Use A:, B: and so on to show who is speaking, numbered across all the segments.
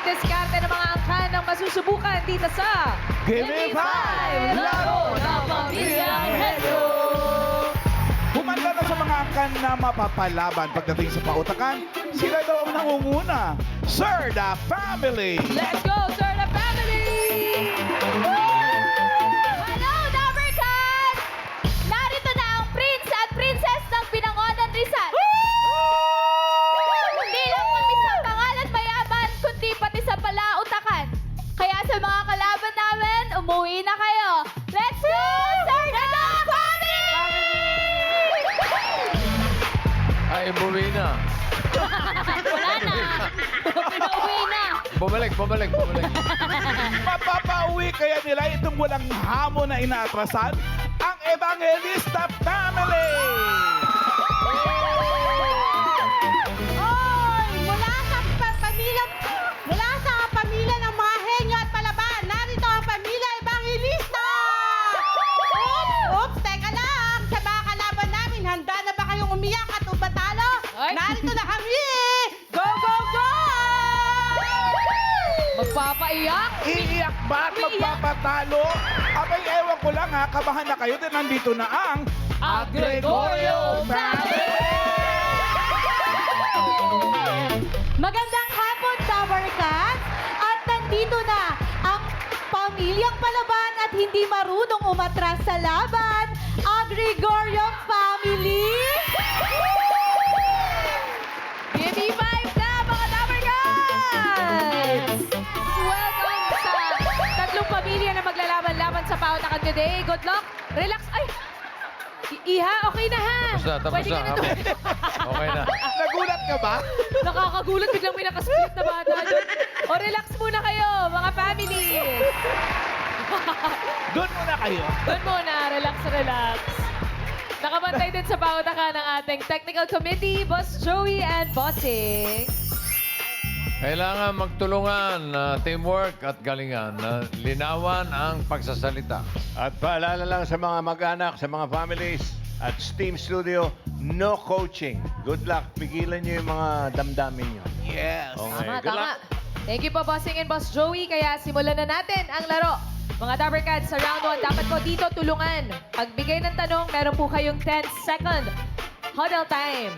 A: diskarte ng mga angkan ng masusubukan dito sa
B: Gimme 5!
A: Laro ng Pamilyang Henyo!
B: Humanda na sa mga angkan na mapapalaban pagdating sa pautakan, sila daw ang nangunguna. Sir, the family!
A: Let's go, Sir the Family!
C: Hello, Dabarkat! Narito na ang Prince at Princess ng Binangonan Rizal. Hindi lang kami sa pangalan mayaman, kundi pati sa palautakan. Kaya sa mga kalaban namin, umuwi na kayo. Let's go, Sir the Family!
D: Ay, umuwi na.
C: Wala na. Pinauwi na.
D: Bumalik.
B: Mapapauwi kaya nila itong walang hamon na inaatrasan, ang Evangelista Family!
E: Oy! Mula sa pamilya ng mga henyo at palaban, narito ang pamilya Evangelista! Oops! Teka lang! Sa mga kalaban namin, handa na ba kayong umiyak at umatalo?
A: Ay.
E: Narito na kami! Go, go, go!
A: Magpapaiyak?
B: Iiyak ba at magpapatalo? Abay, ewan ko lang ha, kabahan na kayo din nandito na ang
A: Gregorio
B: Family!
E: Magandang hapon, Dabarkat! At nandito na ang pamilyang palaban at hindi marunong umatras sa laban, ang Gregorio Family!
A: Gimme 5 na, mga Dabarkats! Welcome sa tatlong pamilya na maglalaban-laban sa pautakan today. Good luck! Relax! Ay! Iha, okay na ha!
D: Tapos
A: Pwede
D: na.
A: ka na to.
D: Okay na.
B: Nagulat ka ba?
A: Nakakagulat, biglang may nakasplit na bata doon. O, relax muna kayo, mga family.
B: Doon muna kayo.
A: Doon muna, relax. Nakabantay din sa pautakan ng ating technical committee, Boss Joey and Bossing.
D: Kailangan magtulungan, teamwork at galingan. Linawan ang pagsasalita.
F: At paalala lang sa mga mag-anak, sa mga families at Steam Studio, no coaching. Good luck. Pigilan nyo yung mga damdamin nyo.
B: Yes.
F: Okay,
A: Tama,
F: good
A: tama.
F: luck.
A: Thank you po, Bossing and Boss Joey. Kaya simulan na natin ang laro. Mga Dabarkads, sa round 1, dapat po dito tulungan. Pagbigay ng tanong, meron po kayong 10-second huddle time.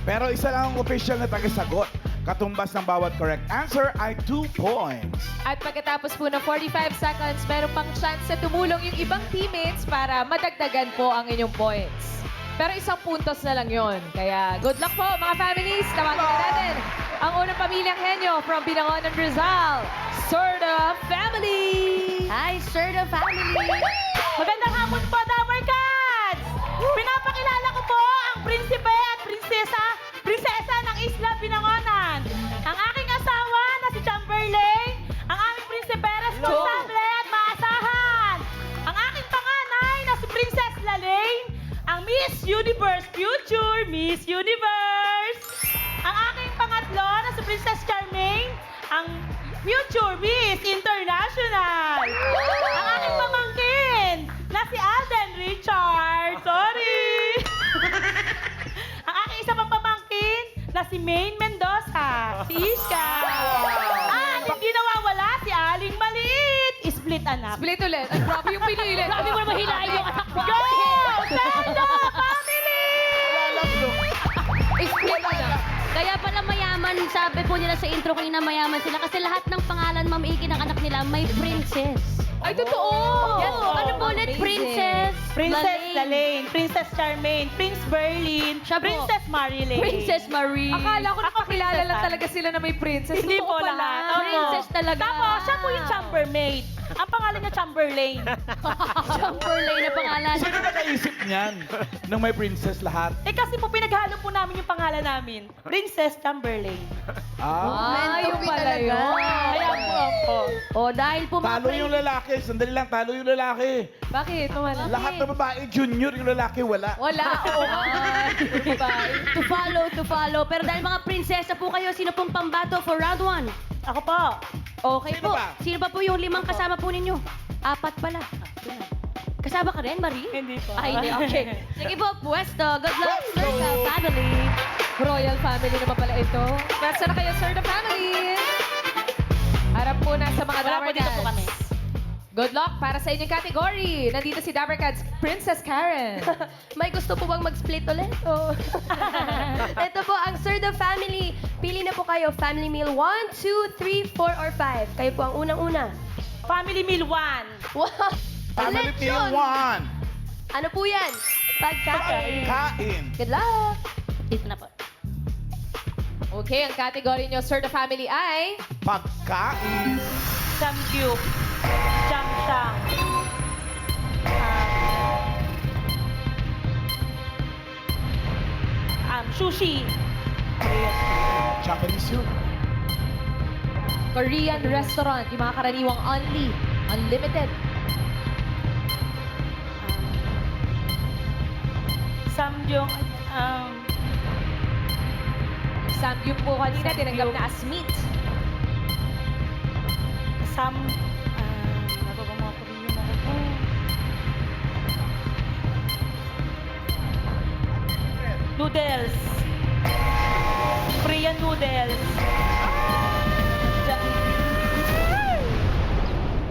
B: Pero isa lang ang official na tagasagot. Katumbas ng bawat correct answer ay 2 points.
A: At pagkatapos po ng 45 seconds, meron pang chance na tumulong yung ibang teammates para madagdagan po ang inyong points. Pero isang puntos na lang yon. Kaya good luck po mga families. Tawagin na natin ang unang pamilyang henyo from Binangonan, Rizal, Sir the Family!
C: Hi, Sir the Family!
E: Magandang hapon po, Dabarkads! Pinapakilala ko po ang prinsipe at prinsesa ng Isla Binangonan. Ang aking asawa na si Chamberlain, ang aming prinsipera responsable at maasahan. Ang aking panganay na si Princess Lalaine, ang Miss Universe Future Miss Universe. Ang aking pangatlo na si Princess Charmaine, ang Future Miss International. Ang aking pamangkin na si Alden Richard. Sorry! Ang aking isa pang pamangkin na si Maine Mendoza. Si Ishka. At hindi nawawala si Aling Maliit. Split anak.
A: Split ulit. Ay, grabe yung pinilit.
C: Grabe mo mahilain yung anak ko.
E: Go! Sendo Family!
A: Split ulit.
C: Kaya pala mayaman, sabi po nila sa intro kanina mayaman sila kasi lahat ng pangalan mamiiki ng anak nila may princess.
A: Ay, totoo!
C: Yes, ano po ulit?
A: Amazing.
C: Princess
E: Princess
C: Lalaine.
E: Lalaine, Princess Charmaine, Prince Berlin,
C: Siya po.
E: Princess Marilyn.
C: Princess Marie.
A: Akala ko nakakilala lang
E: princess,
A: talaga sila na may princess.
E: Hindi
A: Totoo
E: po
A: pala.
E: lahat. Opo.
C: Princess talaga.
E: Tapos, siya po yung chambermaid. Ang pangalan niya Chamberlain.
C: Chamberlain na pangalan.
B: Sino nakaisip niyan nang may princess lahat?
E: Eh kasi po pinaghalo po namin yung pangalan namin. Princess Chamberlain.
B: Ah,
A: Yung pala yun.
E: Kaya po.
C: O dahil po mga
B: talo yung lalaki. Sandali lang, talo yung lalaki.
A: Bakit? Tumala.
B: Lahat ng babae, junior, yung lalaki, wala.
A: Wala. Oo. Bye.
C: to follow. Pero dahil mga prinsesa po kayo, sino pong pambato for round 1?
E: Ako po.
C: Okay
B: Sino
C: po.
B: ba?
C: Sino ba po yung 5 kasama po ninyo? 4 pala. Kasama ka rin, Marie?
E: Hindi po.
C: Ay, hindi. Okay. Sige po, pwesto. Good luck,
B: Pwesto!
C: Sir the Family.
A: Royal family naman pala ito. Pwesta na kayo, Sir the Family. Good luck para sa inyong category. Nandito si Dabber Cats, Princess Karen.
C: May gusto po bang mag-split ulit? Oh. Ito po ang Sir the Family. Pili na po kayo. Family meal 1, 2, 3, 4, or 5. Kayo po ang unang-una.
E: Family meal 1.
C: Wow!
B: Family meal
C: Lechon.
B: 1.
C: Ano po yan? Pagkain.
B: Kain.
C: Good luck! Dito na po.
A: Okay, ang category nyo, Sir the Family ay...
B: Pagkain.
E: Samgyup. Jamshang. Sushi.
B: Japanese soup.
A: Korean restaurant, yung mga karaniwang only, unlimited.
E: Samgyup.
A: Samgyup po kanina,
E: Samgyup.
A: tinanggap na as meat.
E: Ano ba mga Korean ako po? Noodles. Korean noodles.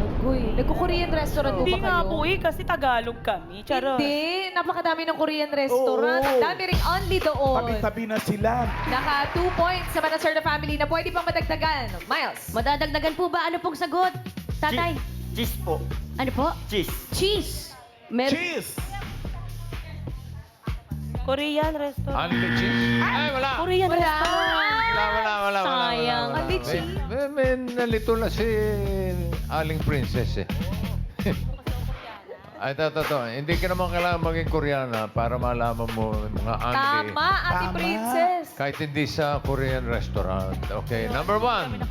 A: Agoy, nagko-Korean restaurant po
E: Hindi
A: ba
E: nga
A: kayo?
E: po kasi Tagalog kami. Charot.
A: Hindi, napakadami ng Korean restaurant.
B: Oo.
A: Ang dami rin only doon.
B: Tabi-tabi na sila.
A: Naka 2 points sa Sir the Family na pwede pang madagdagan. Miles.
C: Madadagdagan po ba? Ano pong sagot? Tatay?
G: Cheese po.
C: Ano po?
G: Cheese.
C: Cheese.
B: Cheese.
E: Korean restaurant.
D: Unli cheese? Ay, wala.
E: Korean
A: Wala.
E: restaurant.
D: Wala.
E: Sayang.
D: Wala.
A: Unli cheese.
D: May nalito na si Aling Princess eh. Ay, to. Hindi ka naman kailangan maging Koreana para malaman mo yung mga unli.
A: Tama, Ate
B: Tama.
A: Princess.
D: Kahit hindi sa Korean restaurant. Okay, number 1.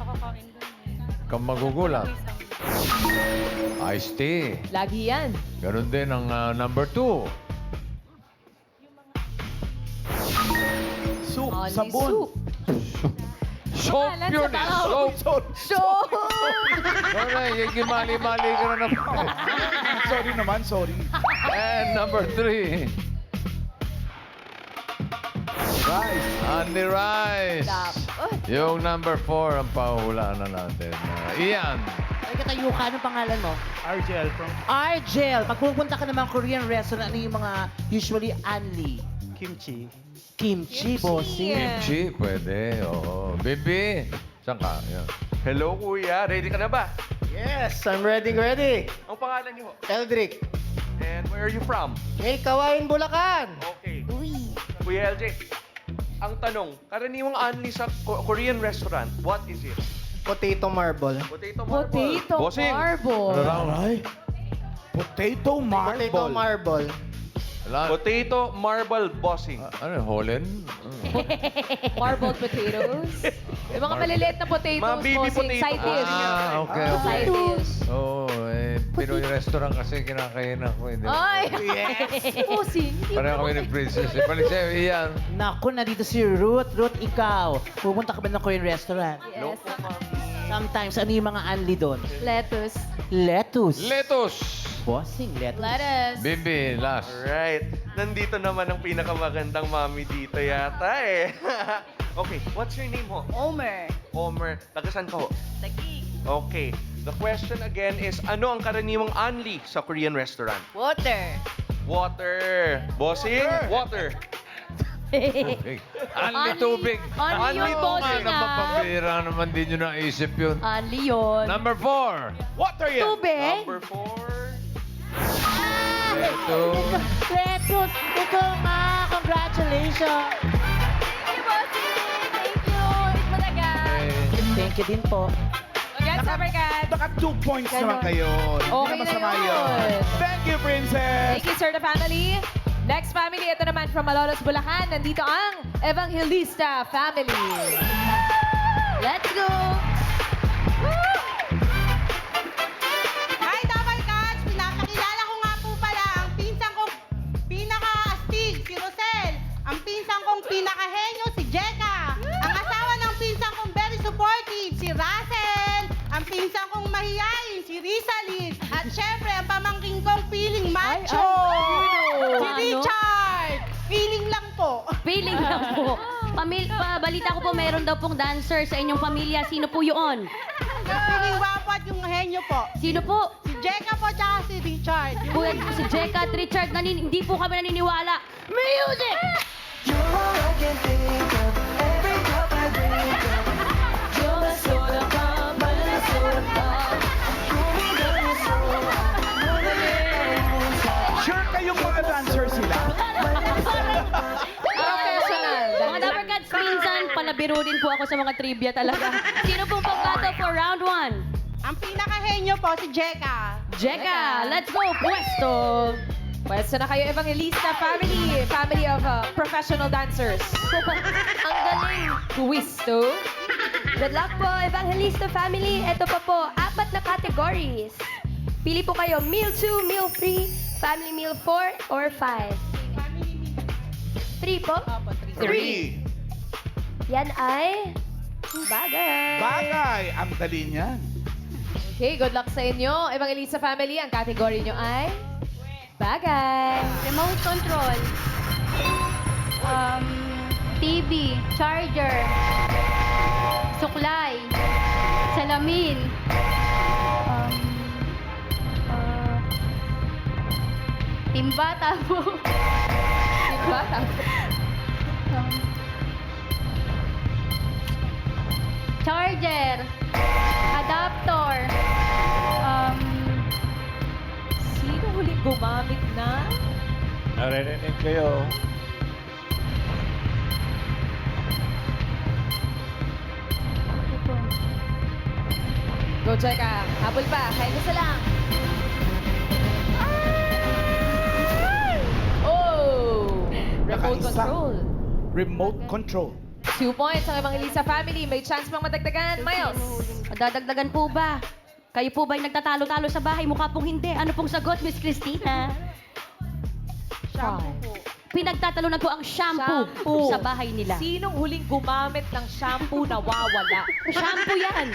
D: Kung magugulat. Iced tea.
A: Lagi yan.
D: Ganon din ang number 2.
B: Soup.
A: Only
B: Sabon.
A: soup.
D: Soap
A: Pangalan
D: yun
A: sa
D: eh.
A: tao.
D: Soap.
A: Soup!
D: Sorry, mali-mali ka na naman.
B: Sorry naman, sorry.
D: And number 3.
B: Rice.
D: Only rice.
A: Dapat.
D: Yung number 4 ang pahulaan na natin. Ian.
H: Ay, katayo ka. Anong pangalan mo?
G: Argel from
H: Argel. Pag pupunta ka ng mga Korean restaurant, ano yung mga usually only?
G: Kimchi.
H: Kimchi, bossing.
D: Kimchi, pwede. Oo. Bibi. Saan ka? Yan.
I: Hello, kuya. Ready ka na ba?
G: Yes, I'm ready.
I: Ang pangalan niyo?
G: Eldrick.
I: And where are you from?
G: Hey, Kawain, Bulacan.
I: Okay. Kuya LJ, ang tanong, karaniwang only sa Korean restaurant, what is it?
G: Potato marble.
I: Potato marble.
A: Potato
I: Bossing.
A: marble.
B: Aray. Potato marble.
G: Potato marble.
D: Wala.
I: Potato marble bossing.
D: Ano, Holland?
A: Marbled potatoes. Yung mga maliliit na potatoes,
I: Mga baby
A: bossing.
I: potatoes.
A: Side dish.
D: Okay.
A: Side dish.
D: Oo, Pinoy restaurant kasi kinakainan ko. Hindi.
A: Ay! Bossing.
D: Pareho kami ng princess. Balik sa'yo, Ian.
H: Naku, nandito si Ruth. Ruth, ikaw. Pupunta ka ba ng Korean restaurant?
A: Yes.
H: Sometimes, ano yung mga only doon?
A: Lettuce.
H: Lettuce.
D: Lettuce.
H: Bossing, lettuce.
A: Lettuce.
D: Bibi, last.
I: Alright. Nandito naman ang pinakamagandang mami dito yata eh. Okay, what's your name ho?
C: Omer.
I: Omer. Tagasan ka ho?
C: Taki.
I: Okay. The question again is, ano ang karaniwang only sa Korean restaurant?
C: Water.
I: Water. Bossing? Water.
D: Tubig. Only tubig.
A: Only yung
D: Oo nga
A: bossing,
D: naman,
A: ah.
D: pambira naman din nyo naisip yun.
C: Only yun.
D: Number 4.
B: Water yan.
C: Tubig.
I: Number 4.
D: Lettuce.
H: Lettuce. Ikaw nga. Congratulations.
C: Thank you, bossing. Thank you. It's talaga.
H: Thank you din po.
A: Again, Summer Cat.
B: Naka 2 points naman kayo. Hindi
A: Okay
B: na
A: na
B: masama
A: yun.
B: Thank you, Princess.
A: Thank you, Sir the Family. Next family, ito naman from Malolos, Bulacan. Nandito ang Evangelista Family.
C: Let's go.
E: Hi, Dabber Cats! Pinapakilala ko nga po pala ang pinsan kong pinaka-astig, si Rosel. Ang pinsan kong pinaka-henyo, si Jeka. Ang asawa ng pinsan kong very supportive, si Russell. Ang pinsan kong mahiyain, si Rizalyn. At syempre, ang pamangking kong feeling macho. Si Richard. Feeling lang po.
C: Feeling lang po. Balita ko po, meron daw pong dancer sa inyong pamilya. Sino po yun?
E: Feeling wapo at yung henyo po.
C: Sino po?
E: Si Jeka po tsaka si Richard.
C: Kuya, si Jeka at Richard, hindi po kami naniniwala. Music!
B: Sure kayong mga dancer sila?
A: Professional.
C: Mga Dapper Cats, minsan palabiro din po ako sa mga trivia talaga. Sino pong pagbato for round 1?
E: Ang pinaka-henyo po si Jeka.
A: Jeka, let's go, Puesto! Pwesto na kayo, Evangelista family. Family of professional dancers.
C: Ang galing.
A: Puesto.
C: Good luck po, Evangelista family. Ito pa po, 4 na categories. Pili po kayo, meal 2, meal 3, family meal 4, or 5. 3 po?
B: 3.
C: Yan ay bagay.
B: Bagay. Ang dali niyan.
A: Okay, good luck sa inyo. Evangelista family, ang category nyo ay bagay.
C: Remote control. TV, charger, suklay, salamin, timba, tabo,
A: Diba?
C: charger, adapter,
A: Sino huling gumamit na?
F: Naririnig kayo.
A: Go, Jeka. Habol pa. Kahit isa lang. Oh! Remote
B: Nakaisa.
A: control.
B: Remote control.
A: 2 points ang Evangelista family. May chance pang madagdagan. Miles.
C: Dadagdagan po ba? Kayo po ba'y nagtatalo-talo sa bahay? Mukha pong hindi. Ano pong sagot, Miss Christina?
E: Shampoo po.
C: Pinagtatalunan po ang shampoo,
A: Shampoo.
C: sa bahay nila.
A: Sinong huling gumamit ng shampoo na wawala?
C: Shampoo yan.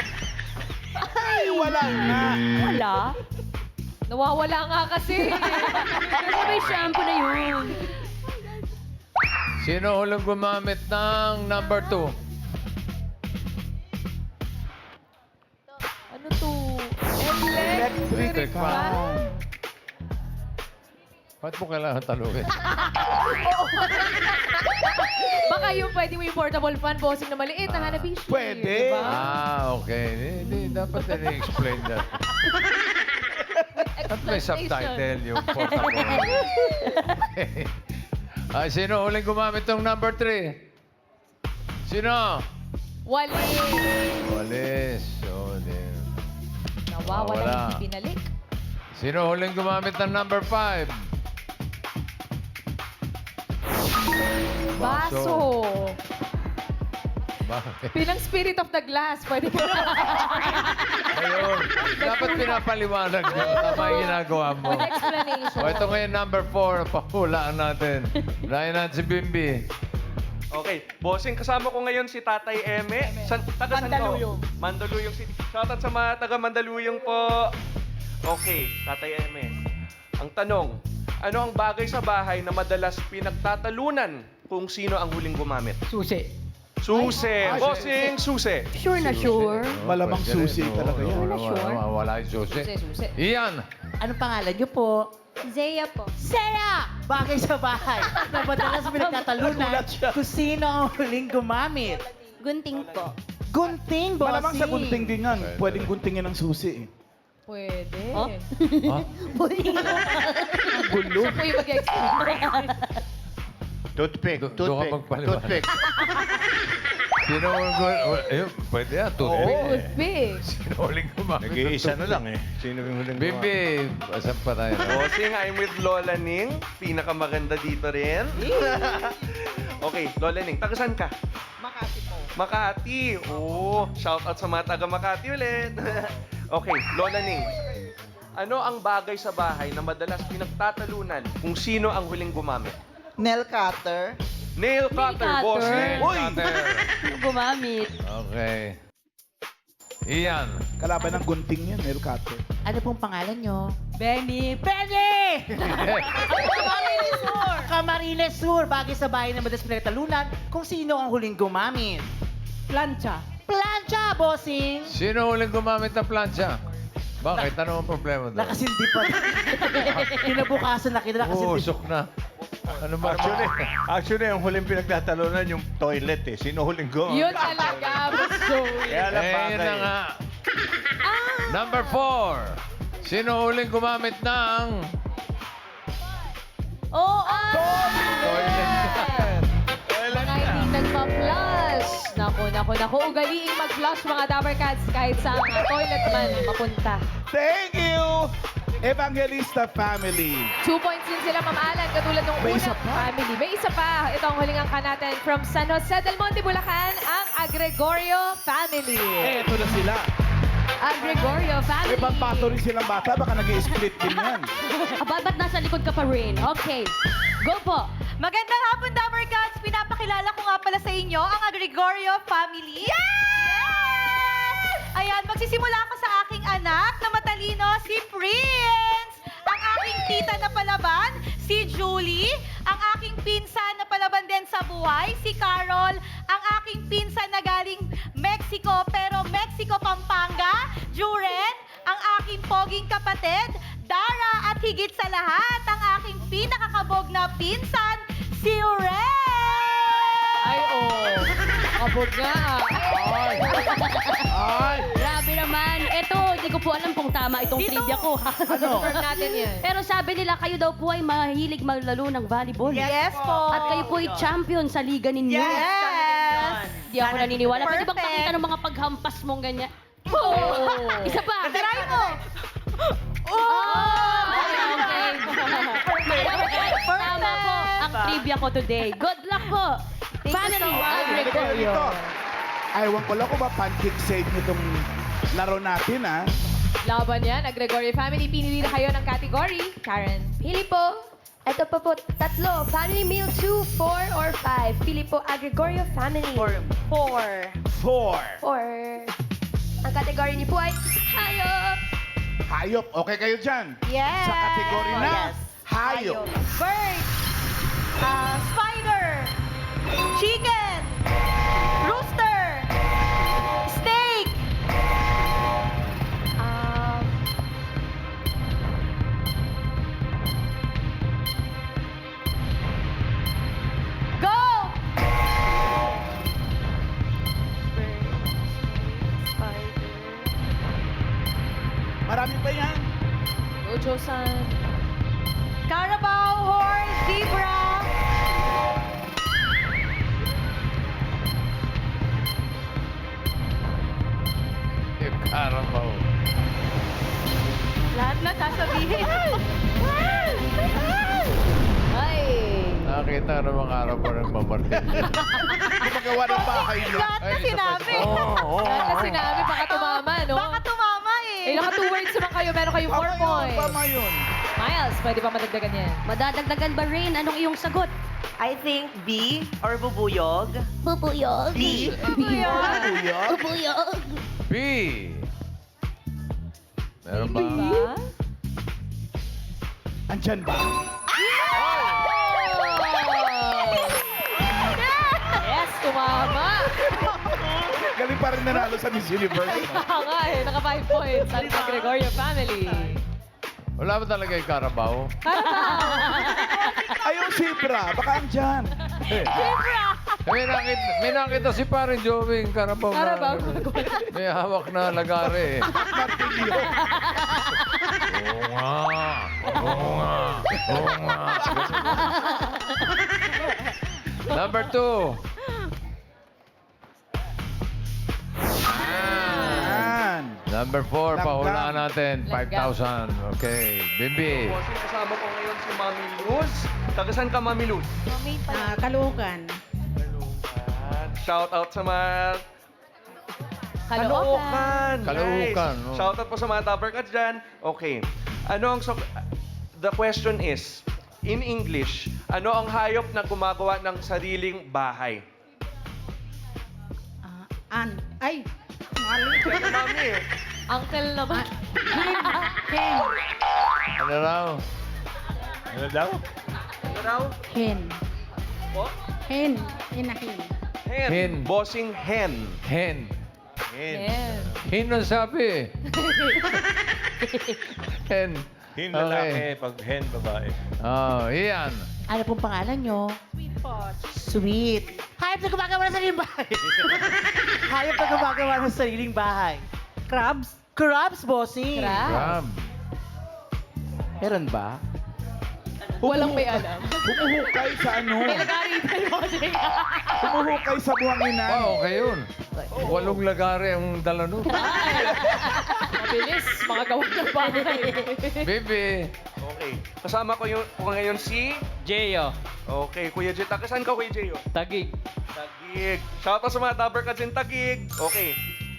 B: Ay, wala nga.
C: Wala.
A: Nawawala nga kasi.
C: Ano ba yung shampoo na yun?
D: Sino huling gumamit ng number 2?
A: Ano to? Electric fan.
D: Ba't mo kailangan talungin?
A: Baka yung pwede mo yung portable fan, bossing na maliit, na Hanabishi.
B: Pwede.
A: Diba?
D: Okay. Hindi, dapat i-explain that. At may subtitle yung portable. Okay. Ay, sino huling gumamit ng number 3? Sino?
A: Wali.
D: Walis. So,
A: Nawawala, hindi binalik.
D: Sino huling gumamit ng number 5?
A: Baso.
D: Bakit?
A: Bilang spirit of the glass, pwede ka.
D: Ayun. Dapat pinapaliwanag nyo. Tama yung ginagawa mo.
A: With explanation.
D: O, ito ngayon number 4. Pahulaan natin. Unahin natin si Bimbi.
I: Okay, bossing, kasama ko ngayon si Tatay Eme. Taga saan ko?
E: Mandaluyong.
I: Mandaluyong City. Shoutout sa mga taga Mandaluyong po. Okay, Tatay Eme. Ang tanong, ano ang bagay sa bahay na madalas pinagtatalunan kung sino ang huling gumamit?
H: Susi.
I: Susi! Bossing, susi!
C: Sure na sure.
B: Malamang
D: Pwede rin.
B: susi talaga yan.
D: Wala yung susi.
A: Susi.
D: Iyan.
H: Anong pangalan niyo po?
C: Zaya po.
H: Sarah! Bagay sa bahay na madalas pinagtatalunan kung sino ang huling gumamit.
C: Gunting po.
H: Gunting, bossing.
B: Malamang sa gunting din yan. Pwedeng guntingin ng susi eh.
A: Pwede.
D: Ha?
B: Gulo.
A: Siya po yung mag-explain.
F: Toothpick.
D: Doon ka
F: Toothpick.
D: magpaliwanag.
F: Toothpick.
D: Sino huling gumamit? Ayun, pwede yan. Toothpick.
A: Toothpick.
D: Sino huling gumamit?
F: Nag-iisa na lang eh. Sino yung huling
D: Bimbi, asan pa tayo?
I: Bossing, I'm with Lola Ning. Pinakamaganda dito rin. Okay, Lola Ning, taga saan ka?
E: Makati po.
I: Makati. Oh, shoutout sa mga taga Makati ulit. Okay, Lola Ning. Ano ang bagay sa bahay na madalas pinagtatalunan kung sino ang huling gumamit?
G: Nail cutter.
I: Nail cutter,
C: cutter.
I: bossing.
B: Uy!
C: Gumamit.
D: Okay. Iyan.
B: Kalaban ng gunting yan, nail cutter.
H: Ano pong pangalan niyo? Benny. Benny! Camarines Sur! Camarines Sur. Bagay sa bahay na madalas pinagtatalunan kung sino ang huling gumamit.
E: Plancha.
H: Plancha, bossing!
D: Sino huling gumamit ng plancha? Bakit? Ano ang problema doon?
H: Nakasindi pa. Kinabukasan na kita, nakasindi.
D: Uusok na. Ano ba?
F: Actually, ang huling pinagtatalunan yung toilet eh. Sino huling go?
A: Yun talaga, Joey.
F: Kaya lang
D: Eh, yun na nga. Number 4. Sino huling gumamit ng
C: Oo!
D: toilet?
A: Mga hindi nagpa-flush. Naku. Ugaliing mag-flush mga Dapper Cats kahit sa toilet man mapunta.
B: Thank you, Evangelista family.
A: 2 points din sila, Ma'am Alan, katulad ng
B: May isa
A: unang
B: pa?
A: family. May isa pa. Ito ang huling angka natin from San Jose del Monte, Bulacan, ang Agregorio family.
B: Eto na sila.
A: Agregorio family.
B: May pambato rin silang bata, baka nag-i-split din yan.
C: Aba, ba't nasa likod ka pa rin? Okay. Go po.
E: Magandang hapon, Dapper Cats! Pinapakilala ko nga pala sa inyo ang Agregorio family. Yes! Ayan, magsisimula ako sa aking anak na matalino, si Prince. Ang aking tita na palaban, si Julie. Ang aking pinsan na palaban din sa buhay, si Carol. Ang aking pinsan na galing Mexico, pero Mexico, Pampanga, Juren. Ang aking poging kapatid, Dara. At higit sa lahat, ang aking pinakakabog na pinsan, si Ren!
A: Ay, kabog nga.
B: Ay!
C: Grabe naman. Eto, hindi ko po alam kung tama itong
E: Dito.
C: trivia ko.
A: Ano? natin yan.
C: Pero sabi nila, kayo daw po ay mahilig maglaro ng volleyball.
E: Yes po.
C: At kayo po ay champion sa liga ninyo.
E: Yes!
C: Hindi ako naniniwala. Pwede bang
E: Perfect.
C: pakita ng mga paghampas mong ganyan? Isa pa.
E: Try mo!
C: Okay. Tama po ang trivia ko today. Good luck po. Family.
B: Dito. Aywan ko lang kung ba pancake save nitong laro natin, ha?
A: Laban yan, Agregorio family. Pinili na kayo ng category. Karen.
J: Pili po. Ito pa po, tatlo. Family meal 2, 4, or 5. Pili po, Agregorio family.
E: 4.
J: 4. Ang kategory niyo po ay hayop.
B: Hayop. Okay kayo dyan?
E: Yes!
B: Sa kategory na hayop.
E: Bird. Spider. Chicken. Rooster. Steak. Go!
B: Marami pa yan.
A: Gojo-san.
E: Carabao, horse, zebra.
D: Yung Carabao.
E: Lahat na sasabihin.
A: Ay.
D: Nakakita ka naman Carabao ng mamartin.
B: Gumagawa ng bahay niya.
E: Lahat na sinabi.
A: Lahat na sinabi, baka tumama, no?
E: Baka tumama eh.
A: Eh, naka 2 words naman kayo, meron kayong 4 points.
B: Tama yun.
A: Miles, pwede ba madagdagan yan?
C: Madadagdagan ba rin? Anong iyong sagot?
K: I think B or bubuyog.
C: Bubuyog.
K: B.
B: Buyog.
C: Bubuyog.
D: B. Meron ba?
A: Diba?
B: Andyan ba?
A: Yes, tumama.
B: Galing pa rin nanalo sa Miss Universe.
A: Kaya nga eh, naka 5 points ang Gregorio family.
D: Wala ba talaga yung Carabao?
B: Ay, yung zebra. Baka andyan.
D: May nakita si parin Joey yung Carabao.
A: Carabao.
D: May hawak na lagare eh.
B: Martilyo.
D: Oo nga. Oo nga. Oo nga. Number 2.
B: Yan.
D: Number 4,
B: Langgam.
D: pahulaan natin. 5,000. Okay. Bimbi.
I: Bossing, kasama ko ngayon si Mami Luz. Tagasan ka, Mami Luz?
E: Kalukan.
I: Shout out sa mga
A: Kalookan.
D: Kalookan,
I: Nice.
D: oh.
I: Shout out po sa mga Dapper Cats dyan. Okay. The question is, in English, ano ang hayop na gumagawa ng sariling bahay?
E: Ay.
I: Kaya Mami eh.
A: Uncle naman.
D: Ano raw?
F: Ano daw?
I: Ano raw?
E: Hen.
I: Po?
E: Hen. Inahin.
I: Hen.
D: Hen.
I: Bossing hen.
D: Hen.
A: Hen.
D: Hin ang sabi. Hen.
F: Hin lalaki, pag hen babae.
D: Oh, Ian.
H: Ano pong pangalan nyo?
E: Sweet po.
H: Sweet. Hayop na gumagawa ng sariling bahay. Hayop na gumagawa ng sariling bahay.
E: Crabs.
H: Crabs, bossing.
D: Crab.
H: Meron ba?
A: Walang may alam.
B: Humuhukay sa ano?
A: May lagari tayo kasi.
B: Humuhukay sa buhanginan.
D: Wow, okay yun. 8 lagari ang dala nun.
A: Mabilis, mga gawin ng bahay.
D: Bibi.
I: Okay. Kasama ko ngayon si...
L: Jeyo.
I: Okay, Kuya Jay. Saan ka, Kuya Jay?
L: Tagig.
I: Tagig. Shout out sa mga Dabber Cats in Tagig. Okay.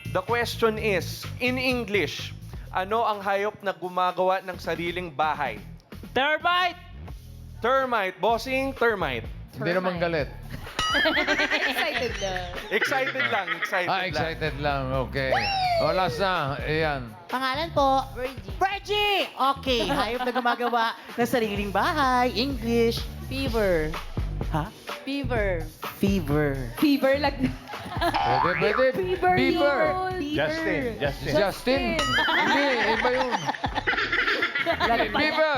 I: The question is, in English, ano ang hayop na gumagawa ng sariling bahay?
L: Termite.
I: Termite. Bossing, termite.
D: Hindi naman galit.
A: Excited na.
I: Excited lang.
D: Excited lang. Okay. O, last na. Ian.
H: Pangalan po? Virgie. Okay, hayop na gumagawa ng sariling bahay. English.
A: Fever.
H: Ha?
A: Fever.
H: Fever.
A: Fever like...
D: Pwede.
A: Fever.
D: Beaver.
F: Justin.
D: Justin. Hindi, iba yun.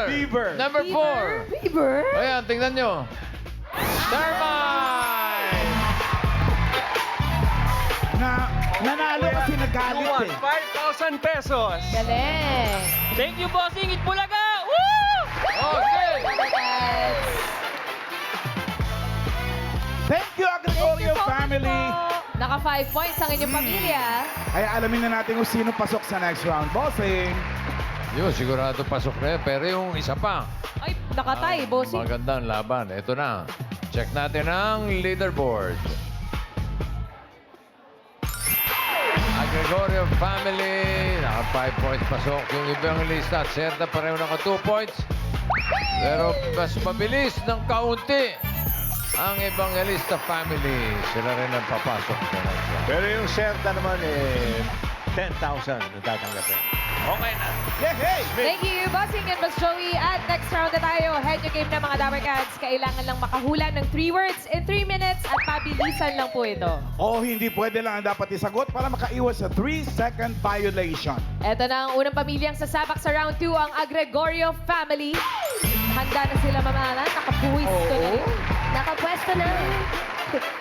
D: Beaver. Number 4.
A: Fever?
D: Ayan, tingnan nyo. Termite!
B: Nanalo kasi nagalit
I: You won
B: eh.
I: 5,000 pesos.
A: Galing.
L: Thank you, bossing. Itbulaga. Woo!
D: Okay.
B: Thank you, Gregorio family.
A: Naka 5 points ang inyong pamilya.
B: Ay, alamin na natin kung sino pasok sa next round. Bossing.
D: Yun, sigurado pasok na yan. Pero yung isa pa.
A: Ay, nakatay, bossing.
D: Magandang laban. Ito na. Check natin ang leaderboard. Gregorio family, naka 5 points pasok. Yung ibang lista at Cerda pareho naka 2 points. Pero mas mabilis ng kaunti ang Evangelista family. Sila rin ang papasok.
F: Pero yung Serta naman, 10,000 na tatanggapin. Okay na.
B: Hey!
A: Thank you, Bossing and Boss Joey. At next round na tayo. Head game na mga Dabber Cats. Kailangan lang makahula ng 3 words in 3 minutes at pabilisan lang po ito.
B: O hindi pwede lang ang dapat isagot para makaiwas sa 3-second violation.
A: Ito na ang unang pamilyang sasabak sa round 2, ang Agregorio family. Handa na sila mamahalan. Nakapuwis ko na.
J: Nakapwesto na.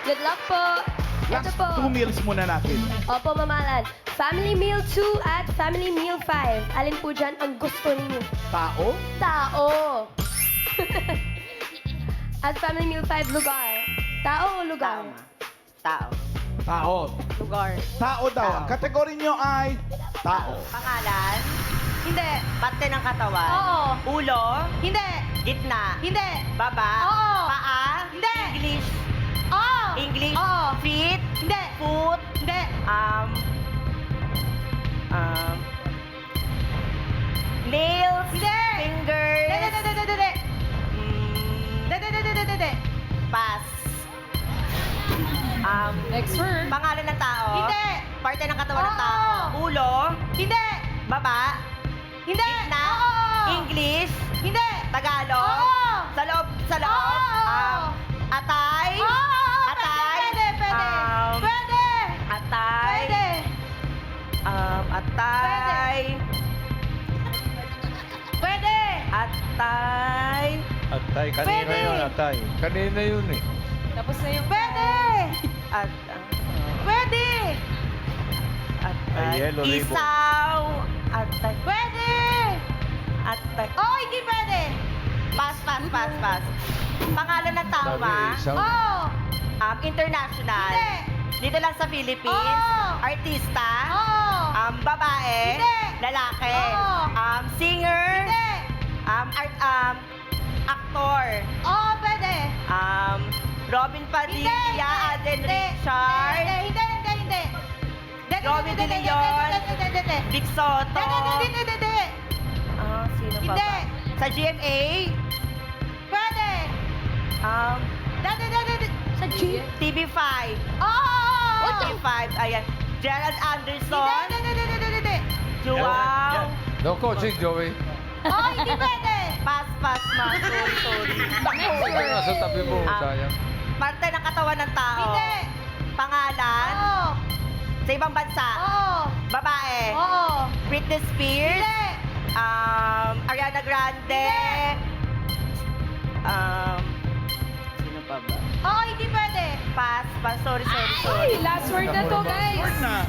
J: Good luck po. Ito
B: Last
J: po.
B: 2 meals muna natin.
J: Opo, mamalan. Family Meal 2 at Family Meal 5. Alin po dyan ang gusto ninyo?
B: Tao?
J: Tao. At Family Meal 5, lugar. Tao o lugar?
K: Tao.
B: Tao.
A: Lugar.
B: Tao daw. Ang kategory nyo ay tao.
K: Pangalan?
J: Hindi.
K: Parte ng katawan?
J: Oo.
K: Ulo?
J: Hindi.
K: Gitna?
J: Hindi.
K: Baba?
J: Oo.
K: Paa?
J: Hindi.
K: English?
J: Oo.
K: English?
J: Oo.
K: Feet?
J: Hindi.
K: Foot?
J: Hindi.
K: Nails?
J: Hindi.
K: Fingers?
J: Hindi. Hindi.
K: Pass.
A: Next word.
K: Pangalan ng tao?
J: Hindi.
K: Parte ng katawan ng
J: Oo.
K: tao? Ulo?
J: Hindi.
K: Baba?
J: Hindi.
K: Gitna?
J: Oo.
K: English?
J: Hindi.
K: Tagalog?
J: Oo.
K: Sa loob? Sa loob?
J: Oo.
K: Atay?
J: Oo.
K: Atay?
J: Pwede. Pwede.
K: Atay?
J: Pwede.
K: Atay?
J: Pwede.
K: Atay?
F: Atay, kanina
J: Pwede.
F: yun, atay.
D: Kanina yun eh.
A: Tapos na yung...
J: Pwede. Pwede.
K: Atay?
F: Ay, yellow ribbon.
K: Isaw? Atay?
J: Pwede.
K: Atay?
J: Oh, hindi pwede.
K: Pass. Pangalan ng tao
D: Sabi,
K: ba?
D: isang...
J: Oh.
K: International?
J: Hindi.
K: Dito lang sa Philippines?
J: Oo.
K: Artista?
J: Oh.
K: Babae?
J: Hindi.
K: Lalaki?
J: Oo.
K: Singer?
J: Hindi.
K: Actor?
J: Oh, pwede.
K: Robin Padilla? Alden Richard?
J: Hindi.
K: Robin De Leon?
J: Hindi.
K: Vic Soto?
J: Hindi.
K: Sino pa
J: Hindi.
K: ba? Sa GMA?
J: Pwede. Hindi. Sa G.
K: TV5?
J: Oh.
K: TV5, ayan. Gerald Anderson?
J: Hindi.
K: Joao?
D: No coaching, Joey.
J: Oh, hindi pwede.
K: Pass, ma. Sorry.
D: Nasa tabi mo, sayang.
K: Parte ng katawan ng tao?
J: Hindi.
K: Pangalan?
J: Oh.
K: Sa ibang bansa.
C: Oo.
K: Babae.
C: Oo.
K: Britney Spears.
C: Hindi.
K: Ariana Grande. Sino pa ba?
C: Oo, hindi pwede.
K: Pass. Sorry.
A: Ay, last word na to, guys.
B: Word na.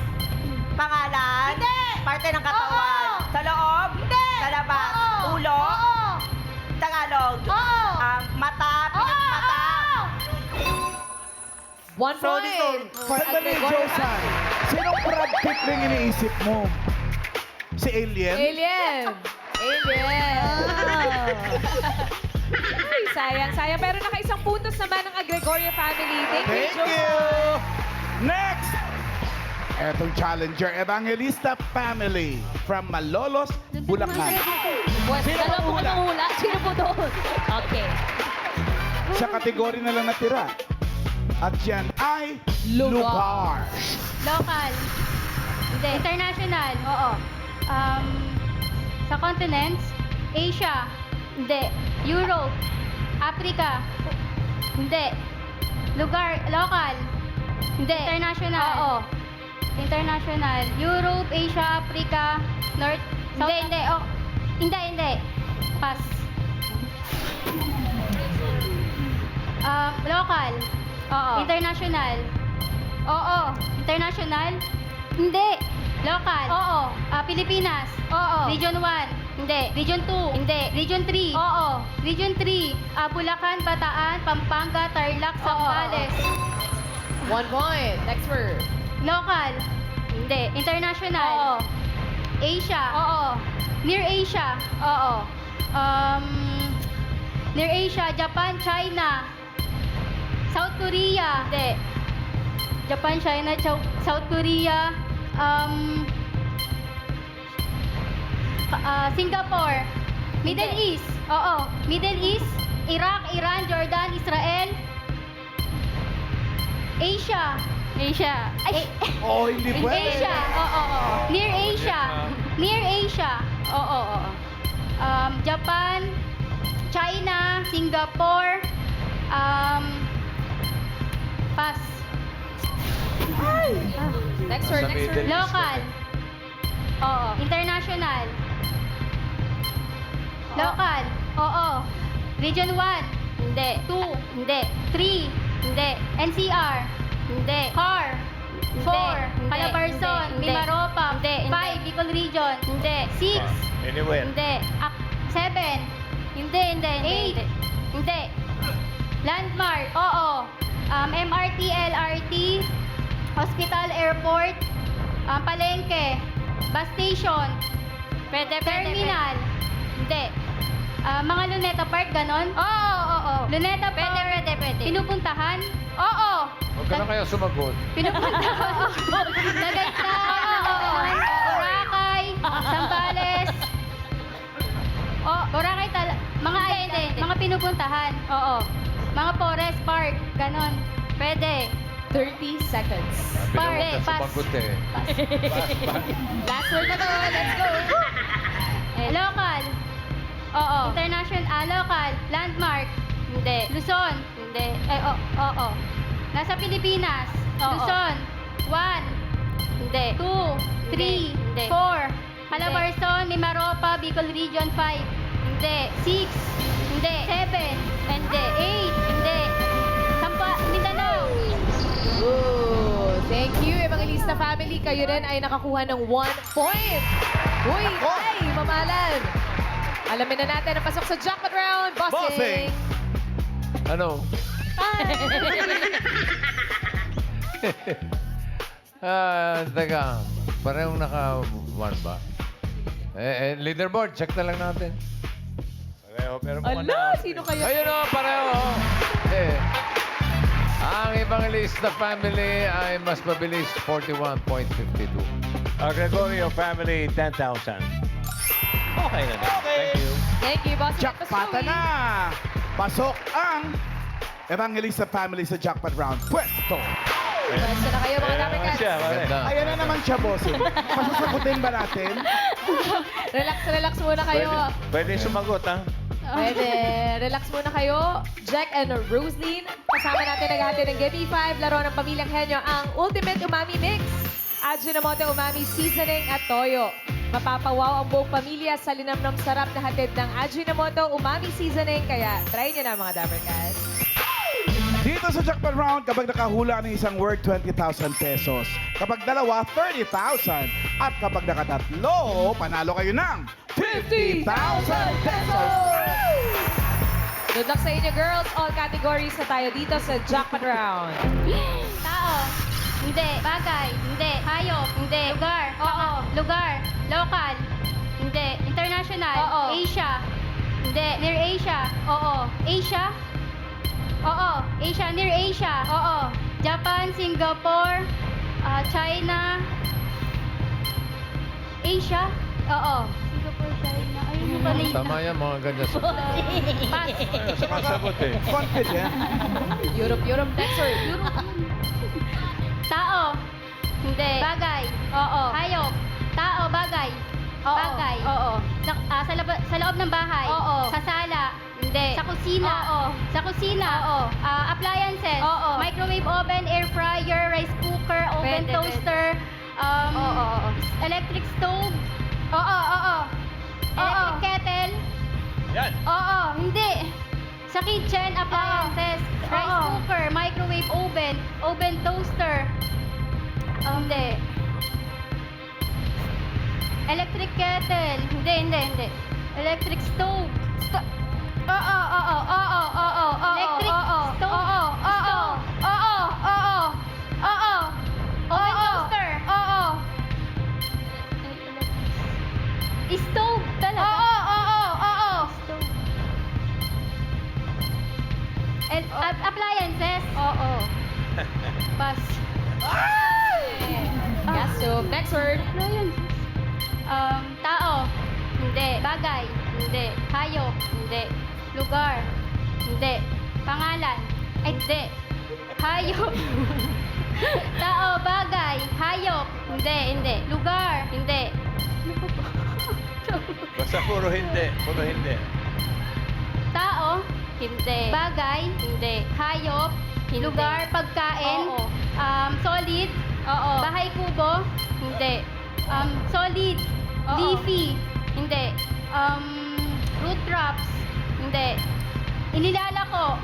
K: Pangalan.
C: Hindi.
K: Parte ng katawan.
C: Oo.
K: Sa loob.
C: Hindi.
K: Sa labas.
C: Oo.
K: Ulo.
C: Oo.
K: Tagalog.
C: Oo.
K: Mata. Pinakmata.
A: 1
K: Sorry,
A: point. For
B: Sandali,
A: Gregorio
B: Josan. Sinong Brad Pitt rin iniisip mo? Si Alien?
A: Alien. Ay, sayang. Pero naka-isang puntos naman ang Gregorio family. Thank you,
B: Thank
A: Josan.
B: you! Next! Etong challenger, Evangelista Family from Malolos, Bulacan. Sino
A: Dalawa po
B: hula?
A: hula. Sino po doon? Okay.
B: Sa kategory na lang natira. At yan ay
A: Lugar.
B: lugar.
C: Local. Hindi. International. Oo. Sa continents, Asia. Hindi. Europe. Africa. Hindi. Lugar. Local. Hindi. International. Oo. International. Europe, Asia, Africa, North, South. Hindi. Oh. Hindi. Pass. Local. Oo. International. Oo. International. Hindi. Local. Oo. Pilipinas. Oo. Region 1. Hindi. Region 2. Hindi. Region 3. Oo. Region 3. Bulacan, Bataan, Pampanga, Tarlac, Zambales.
A: 1 point. Next word.
C: Local. Hindi. International. Oo. Asia. Oo. Near Asia. Oo. Near Asia, Japan, China. South Korea. Hindi. Japan, China, South Korea. Singapore. Middle East. Oo. Middle East. Iraq, Iran, Jordan, Israel. Asia. Ay,
B: Oh, hindi pwede.
C: Asia. Oo. Near Asia. Near Asia. Oo. Japan, China, Singapore, pass.
A: Next word.
D: Sa
A: Next
D: Middle
A: word.
D: East.
C: Local. Oo. International. Local. Oo. Region 1. Hindi. 2. Hindi. 3. Hindi. NCR. Hindi. CAR. 4. Calabarzon. Mimaropa. 5. Bicol Region. Hindi. 6.
F: Anywhere.
C: Hindi. 7. Hindi. 8. Hindi. Landmark. Oo. MRT, LRT, Hospital, Airport, Palengke, Bus Station, Terminal. Hindi. Mga Luneta Park, ganon? Oo. Luneta Park. Pwede. Pinupuntahan? Oo.
D: Huwag ka na kaya sumagot.
C: Pinupuntahan. Tagaytay. Boracay. Zambales. Boracay mga pinupuntahan. Oo. Mga forest park, ganon. Pwede.
A: 30 seconds.
D: Bilang ka
C: pass.
D: sumagot eh.
A: Last word na to. Let's go.
C: Local. Oo. International, local. Landmark. Hindi. Luzon. Hindi. Oo. Nasa Pilipinas. Luzon. 1. Hindi. 2, 3, 4. Calabarzon, Mimaropa, Bicol Region 5. Hindi. 6. Hindi. 7. Hindi. 8. Hindi. Mindanao.
A: Ooh, thank you, Evangelista family. Kayo rin ay nakakuha ng 1 point. Uy, ay, mamalan. Alamin na natin ang pasok sa jackpot round. Bossing.
D: Ano? Teka. Parehong naka-1 ba? Leaderboard, check na lang natin.
F: Pareho, pero mukhang
A: Ala, sino kaya?
D: Ayun o, pareho. Ang Evangelista family ay mas mabilis, 41.52.
F: Gregorio family, 10,000. Okay na din. Thank you.
A: Thank you, Bossing.
B: Jackpata na! Pasok ang Evangelista Family sa jackpot round. Pwesto!
A: Pwesto na kayo, mga Dapper Cats.
D: Ganda.
B: Ayan na naman siya, bossing. Masasagutin ba natin?
A: Relax muna kayo.
F: Pwede sumagot, ha?
A: Pwede. Relax muna kayo. Jack and Roseline. Kasama natin naghahati ng Gimme 5. Laro ng Pamilyang Henyo, ang Ultimate Umami Mix. Ajinomoto Umami Seasoning at Toyo. Mapapawaw ang buong pamilya sa linamnam sarap na hatid ng Ajinomoto Umami Seasoning. Kaya try nyo na mga Dapper Cats.
B: Dito sa Jackpot Round, kapag nakahula ng isang word, 20,000 pesos. Kapag dalawa, 30,000. At kapag nakatatlo, panalo kayo ng 50,000 pesos.
A: Good luck sa inyo, girls. All categories na tayo dito sa Jackpot Round.
C: Tao. Hindi. Bagay. Hindi. Hayop. Hindi. Lugar. Oo. Lugar. Local. Hindi. International.
A: Oo.
C: Asia. Hindi. Near Asia. Oo. Asia. Oo. Asia. Near Asia. Oo. Japan, Singapore, China. Asia. Oo. Singapore, China. Ayun yung kanina.
D: Tama yan, mga ganyan sa...
C: Pass.
F: Sumasagot eh.
B: Confident.
A: Europe. Next word.
C: Tao. Hindi. Bagay. Oo. Hayop. Tao, bagay.
A: Oo.
C: Bagay.
A: Oo.
C: Sa loob ng bahay.
A: Oo.
C: Sa sala. Hindi. Sa kusina.
A: Oo.
C: Sa kusina.
A: Oo.
C: Appliances.
A: Oo.
C: Microwave oven, air fryer, rice cooker, oven
A: Pwede,
C: toaster.
A: Oo.
C: Electric stove.
A: Oo.
C: Electric kettle.
F: Yan.
C: Oo. Hindi. Sa kitchen, appliances. Rice
A: Oo.
C: cooker, microwave oven, oven toaster. Hindi. Electric kettle. Hindi. Electric stove. Oo. Electric stove. Oo. Oven toaster. Stove talaga. Oo. Stove. And appliances. Oo. Pass.
A: Yes, so next word.
C: Appliances. Tao. Hindi. Bagay. Hindi. Hayop. Hindi. Lugar. Hindi. Pangalan. Ay, hindi. Hayop. Tao. Bagay. Hayop. Hindi. Lugar. Hindi.
F: Basta puro hindi. Puro hindi.
C: Tao. Hindi. Bagay. Hindi. Hayop. Hindi. Lugar. Pagkain.
A: Oo.
C: Solid.
A: Oo.
C: Bahay kubo. Hindi. Solid.
A: Oo.
C: Leafy. Hindi. Root crops. Hindi. Inilalako.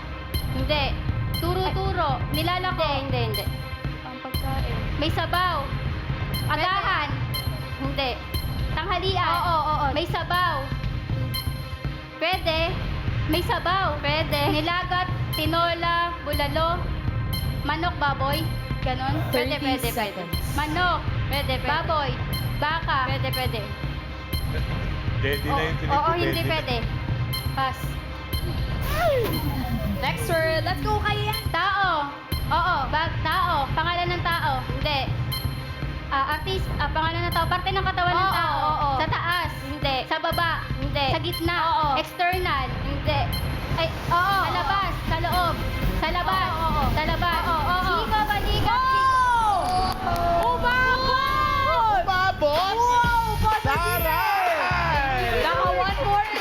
C: Hindi. Turo-turo. Nilalako. Hindi. Pagkain. May sabaw. Agahan. Hindi. Tanghalian. Oo. May sabaw. Pwede. May sabaw. Pwede. Nilagat. Tinola. Bulalo. Manok, baboy. Ganon.
A: 30 seconds.
C: Manok. Pwede. Baboy. Baka. Pwede.
F: Dedi na yung tinig ko,
C: Oo, hindi
F: dedi na.
C: pwede. Pass.
A: Next word. Let's go, kaya yan.
C: Tao. Oo. Tao. Pangalan ng tao. Hindi. Artist. Pangalan ng tao. Parte ng katawan ng
A: Oo,
C: tao.
A: oo.
C: Sa taas. Hindi. Sa baba. Hindi. Sa gitna.
A: Oo.
C: External. Hindi. Ay, oo. Sa labas. Sa loob. Sa labas.
A: Oo.
C: Sa labas.
A: Oo.
C: Siko, balikat.
A: Umabot! Wow!
B: Taray!
A: Naka one point.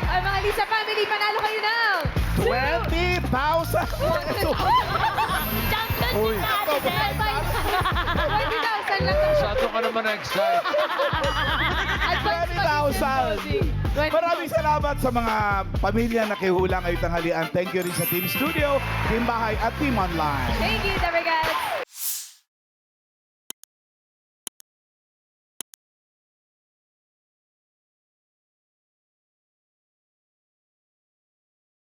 A: Ang mga Lisa family, panalo kayo ng
B: 20,000 pesos. Uy.
A: 20,000 lang.
D: Masyado ka naman na-excite.
B: 20,000. Maraming salamat sa mga pamilya na kihulang ngayong tanghalian. Thank you rin sa Team Studio, Team Bahay at Team Online.
A: Thank you, Dapper Cats.